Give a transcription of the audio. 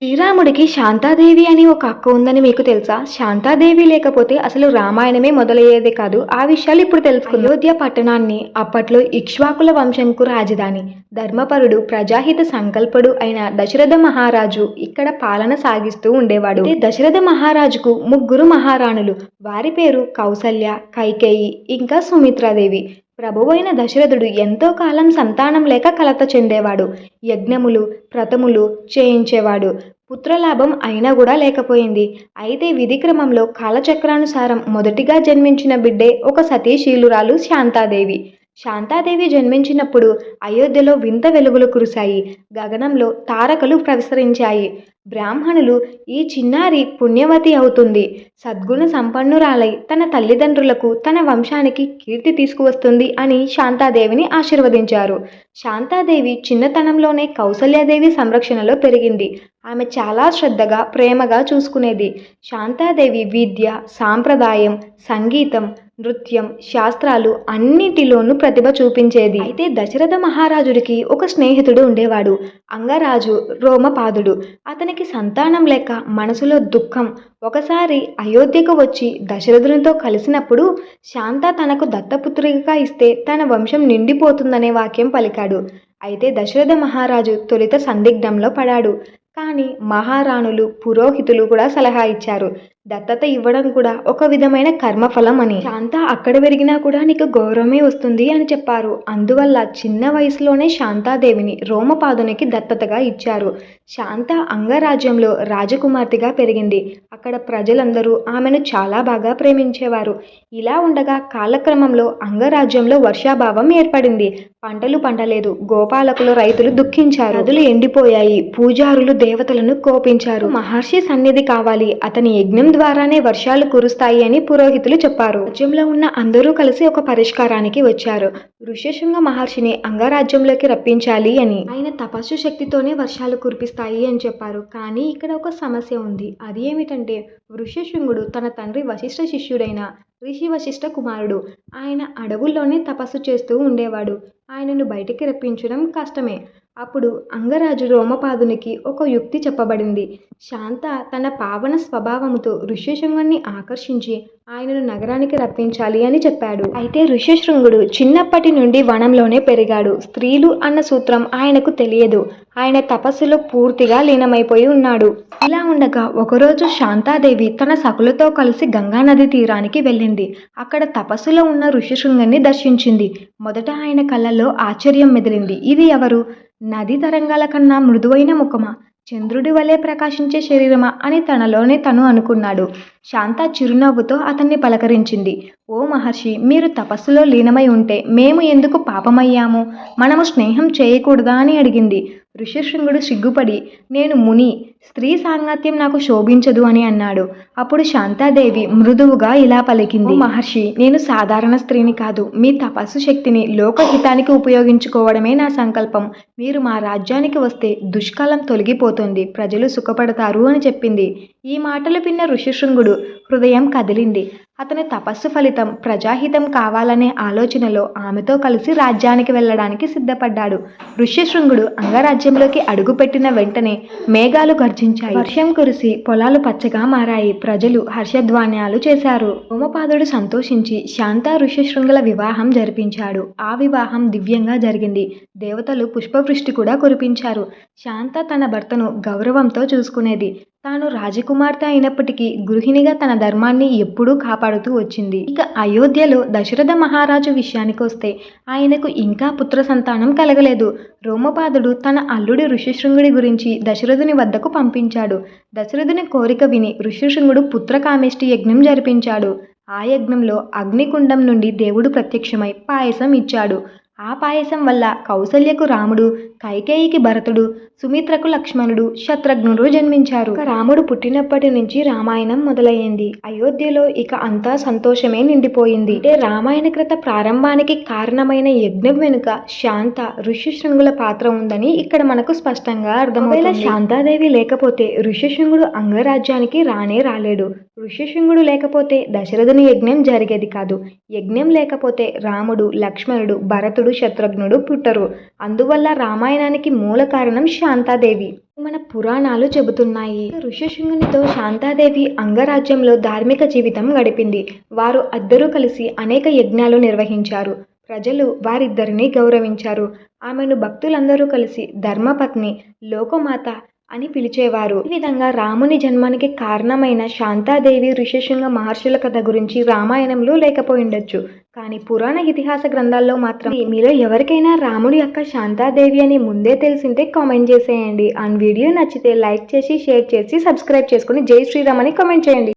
శ్రీరాముడికి శాంతాదేవి అని ఒక అక్క ఉందని మీకు తెలుసా? శాంతాదేవి లేకపోతే అసలు రామాయణమే మొదలయ్యేదే కాదు. ఆ విషయాలు ఇప్పుడు తెలుసుకుందాం. అయోధ్య పట్టణాన్ని అప్పట్లో ఇక్ష్వాకుల వంశంకు రాజధాని. ధర్మపరుడు, ప్రజాహిత సంకల్పుడు అయిన దశరథ మహారాజు ఇక్కడ పాలన సాగిస్తూ ఉండేవాడు. దశరథ మహారాజుకు ముగ్గురు మహారాణులు. వారి పేరు కౌసల్య, కైకేయి ఇంకా సుమిత్రాదేవి. ప్రభువైన దశరథుడు ఎంతో కాలం సంతానం లేక కలత చెందేవాడు. యజ్ఞములు, వ్రతములు చేయించేవాడు. పుత్రలాభం అయినా కూడా లేకపోయింది. అయితే విధి క్రమంలో కాలచక్రానుసారం మొదటిగా జన్మించిన బిడ్డే ఒక సతీశీలురాలు శాంతాదేవి. శాంతాదేవి జన్మించినప్పుడు అయోధ్యలో వింత వెలుగులు కురిశాయి. గగనంలో తారకలు ప్రసరించాయి. బ్రాహ్మణులు ఈ చిన్నారి పుణ్యవతి అవుతుంది, సద్గుణ సంపన్నురాలై తన తల్లిదండ్రులకు తన వంశానికి కీర్తి తీసుకువస్తుంది అని శాంతాదేవిని ఆశీర్వదించారు. శాంతాదేవి చిన్నతనంలోనే కౌసల్యాదేవి సంరక్షణలో పెరిగింది. ఆమె చాలా శ్రద్ధగా, ప్రేమగా చూసుకునేది. శాంతాదేవి విద్య, సాంప్రదాయం, సంగీతం, నృత్యం, శాస్త్రాలు అన్నిటిలోనూ ప్రతిభ చూపించేది. అయితే దశరథ మహారాజుడికి ఒక స్నేహితుడు ఉండేవాడు, అంగరాజు రోమపాదుడు. అతనికి సంతానం లేక మనసులో దుఃఖం. ఒకసారి అయోధ్యకు వచ్చి దశరథునితో కలిసినప్పుడు శాంత తనకు దత్తపుత్రికగా ఇస్తే తన వంశం నిండిపోతుందనే వాక్యం పలికాడు. అయితే దశరథ మహారాజు తొలుత సందిగ్ధంలో పడాడు. కానీ మహారాణులు, పురోహితులు కూడా సలహా ఇచ్చారు. దత్తత ఇవ్వడం కూడా ఒక విధమైన కర్మఫలం అని. శాంత అక్కడ పెరిగినా కూడా నీకు గౌరవమే వస్తుంది అని చెప్పారు. అందువల్ల చిన్న వయసులోనే శాంతాదేవిని రోమపాదునికి దత్తతగా ఇచ్చారు. శాంత అంగరాజ్యంలో రాజకుమార్తెగా పెరిగింది. అక్కడ ప్రజలందరూ ఆమెను చాలా బాగా ప్రేమించేవారు. ఇలా ఉండగా కాలక్రమంలో అంగరాజ్యంలో వర్షాభావం ఏర్పడింది. పంటలు పండలేదు. గోపాలకులు, రైతులు దుఃఖించారు. నదులు ఎండిపోయాయి. పూజారులు దేవతలను కోపించారు. మహర్షి సన్నిధి కావాలి, అతని యజ్ఞం ద్వారానే వర్షాలు కురుస్తాయి అని పురోహితులు చెప్పారు. రాజ్యంలో ఉన్న అందరూ కలిసి ఒక పరిష్కారానికి వచ్చారు. ఋష్యశృంగ మహర్షిని అంగరాజ్యంలోకి రప్పించాలి అని. ఆయన తపస్సు శక్తితోనే వర్షాలు కురిపిస్తాయి అని చెప్పారు. కానీ ఇక్కడ ఒక సమస్య ఉంది. అది ఏమిటంటే ఋష్యశృంగుడు తన తండ్రి వశిష్ఠ శిష్యుడైన ఋషి వశిష్ఠ కుమారుడు. ఆయన అడవుల్లోనే తపస్సు చేస్తూ ఉండేవాడు. ఆయనను బయటికి రప్పించడం కష్టమే. అప్పుడు అంగరాజు రోమపాదునికి ఒక యుక్తి చెప్పబడింది. శాంత తన పావన స్వభావముతో ఋష్యశృంగుణ్ణి ఆకర్షించి ఆయనను నగరానికి రప్పించాలి అని చెప్పాడు. అయితే ఋష్యశృంగుడు చిన్నప్పటి నుండి వనంలోనే పెరిగాడు. స్త్రీలు అన్న సూత్రం ఆయనకు తెలియదు. ఆయన తపస్సులో పూర్తిగా లీనమైపోయి ఉన్నాడు. ఇలా ఉండగా ఒకరోజు శాంతాదేవి తన సకులతో కలిసి గంగానది తీరానికి వెళ్ళింది. అక్కడ తపస్సులో ఉన్న ఋష్యశృంగుణ్ణి దర్శించింది. మొదట ఆయన కళ్ళల్లో ఆశ్చర్యం మెదిలింది. ఇది ఎవరు? నది తరంగాల కన్నా మృదువైన ముఖమా, చంద్రుడి వలె ప్రకాశించే శరీరమా అని తనలోనే తను అనుకున్నాడు. శాంత చిరునవ్వుతో అతన్ని పలకరించింది. ఓ మహర్షి, మీరు తపస్సులో లీనమై ఉంటే మేము ఎందుకు పాపమయ్యాము? మనము స్నేహం చేయకూడదా అని అడిగింది. ఋష్యశృంగుడు సిగ్గుపడి, నేను ముని, స్త్రీ సాంగత్యం నాకు శోభించదు అని అన్నాడు. అప్పుడు శాంతాదేవి మృదువుగా ఇలా పలికింది. ఓ మహర్షి, నేను సాధారణ స్త్రీని కాదు. మీ తపస్సు శక్తిని లోకహితానికి ఉపయోగించుకోవడమే నా సంకల్పం. మీరు మా రాజ్యానికి వస్తే దుష్కాలం తొలగిపోతుంది, ప్రజలు సుఖపడతారు అని చెప్పింది. ఈ మాటలు విన్న ఋష్యశృంగుడు హృదయం కదిలింది. అతని తపస్సు ఫలితం ప్రజాహితం కావాలనే ఆలోచనలో ఆమెతో కలిసి రాజ్యానికి వెళ్ళడానికి సిద్ధపడ్డాడు. ఋష్యశృంగుడు అంగరాజ్యంలోకి అడుగుపెట్టిన వెంటనే మేఘాలు గర్జించాయి. వర్షం కురిసి పొలాలు పచ్చగా మారాయి. ప్రజలు హర్షధ్వానాలు చేశారు. రోమపాదుడు సంతోషించి శాంత ఋష్యశృంగుల వివాహం జరిపించాడు. ఆ వివాహం దివ్యంగా జరిగింది. దేవతలు పుష్పవృష్టి కూడా కురిపించారు. శాంత తన భర్తను గౌరవంతో చూసుకునేది. తాను రాజకుమార్తె అయినప్పటికీ గృహిణిగా తన ధర్మాన్ని ఎప్పుడూ కాపాడుతూ వచ్చింది. ఇక అయోధ్యలో దశరథ మహారాజు విషయానికి వస్తే ఆయనకు ఇంకా పుత్ర సంతానం కలగలేదు. రోమపాదుడు తన అల్లుడి ఋష్యశృంగుడి గురించి దశరథుని వద్దకు పంపించాడు. దశరథుని కోరిక విని ఋష్యశృంగుడు పుత్రకామేష్టి యజ్ఞం జరిపించాడు. ఆ యజ్ఞంలో అగ్నికుండం నుండి దేవుడు ప్రత్యక్షమై పాయసం ఇచ్చాడు. ఆ పాయసం వల్ల కౌసల్యకు రాముడు, కైకేయికి భరతుడు, సుమిత్రకు లక్ష్మణుడు, శత్రుఘ్నుడు జన్మించారు. రాముడు పుట్టినప్పటి నుంచి రామాయణం మొదలయ్యింది. అయోధ్యలో ఇక అంతా సంతోషమే నిండిపోయింది. అంటే రామాయణ కృత ప్రారంభానికి కారణమైన యజ్ఞం వెనుక శాంత, ఋష్యశృంగుల పాత్ర ఉందని ఇక్కడ మనకు స్పష్టంగా అర్థమవుతుంది. శాంతాదేవి లేకపోతే ఋష్యశృంగుడు అంగరాజ్యానికి రానే రాలేడు. ఋష్యశృంగుడు లేకపోతే దశరథుని యజ్ఞం జరిగేది కాదు. యజ్ఞం లేకపోతే రాముడు, లక్ష్మణుడు, భరతుడు భరతుడు శత్రుఘ్నుడు పుట్టరు. అందువల్ల రామాయణానికి మూల కారణం శాంతాదేవి. మన పురాణాలు చెబుతున్నాయి. ఋష్యశృంగునితో శాంతాదేవి అంగరాజ్యంలో ధార్మిక జీవితం గడిపింది. వారు ఇద్దరూ కలిసి అనేక యజ్ఞాలు నిర్వహించారు. ప్రజలు వారిద్దరిని గౌరవించారు. ఆమెను భక్తులందరూ కలిసి ధర్మపత్ని, లోకమాత అని పిలిచేవారు. ఈ విధంగా రాముని జన్మానికి కారణమైన శాంతాదేవి ఋష్యశృంగ మహర్షుల కథ గురించి రామాయణంలో లేకపోయిండొచ్చు. కానీ పురాణ ఇతిహాస గ్రంథాల్లో మాత్రం మీలో ఎవరికైనా రాముడి యొక్క శాంతాదేవి అని ముందే తెలిసింటే కామెంట్ చేసేయండి. అండ్ వీడియో నచ్చితే లైక్ చేసి, షేర్ చేసి, సబ్స్క్రైబ్ చేసుకుని జై శ్రీరామ్ అని కామెంట్ చేయండి.